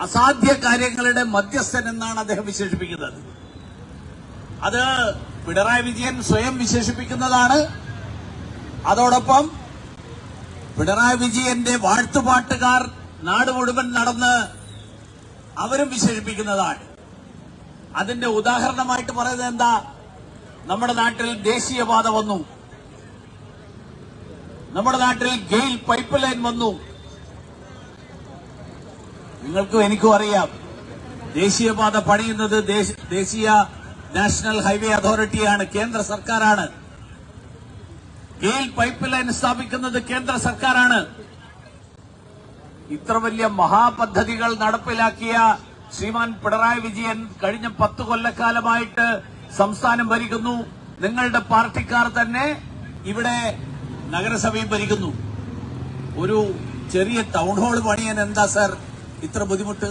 അസാധ്യ കാര്യങ്ങളുടെ മധ്യസ്ഥൻ എന്നാണ് അദ്ദേഹം വിശേഷിപ്പിക്കുന്നത്. അത് പിണറായി വിജയൻ സ്വയം വിശേഷിപ്പിക്കുന്നതാണ്. അതോടൊപ്പം പിണറായി വിജയന്റെ വാഴ്ത്തുപാട്ടുകാർ നാട് മുഴുവൻ നടന്ന് അവരും വിശേഷിപ്പിക്കുന്നതാണ്. അതിന്റെ ഉദാഹരണമായിട്ട് പറയുന്നത് എന്താ? നമ്മുടെ നാട്ടിൽ ദേശീയപാത വന്നു, നമ്മുടെ നാട്ടിൽ ഗെയിൽ പൈപ്പ് ലൈൻ വന്നു. നിങ്ങൾക്കും എനിക്കും അറിയാം, ദേശീയപാത പണിയുന്നത് ദേശീയ നാഷണൽ ഹൈവേ അതോറിറ്റിയാണ്, കേന്ദ്ര സർക്കാരാണ്. ഗെയിൽ പൈപ്പ് ലൈൻ സ്ഥാപിക്കുന്നത് കേന്ദ്ര സർക്കാരാണ്. ഇത്ര വലിയ മഹാപദ്ധതികൾ നടപ്പിലാക്കിയ ശ്രീമാൻ പിണറായി വിജയൻ കഴിഞ്ഞ 10 കൊല്ലക്കാലമായിട്ട് സംസ്ഥാനം ഭരിക്കുന്നു. നിങ്ങളുടെ പാർട്ടിക്കാർ തന്നെ ഇവിടെ നഗരസഭയും ഭരിക്കുന്നു. ഒരു ചെറിയ ടൗൺ ഹാൾ പണിയാൻ എന്താ സർ ഇത്ര ബുദ്ധിമുട്ട്?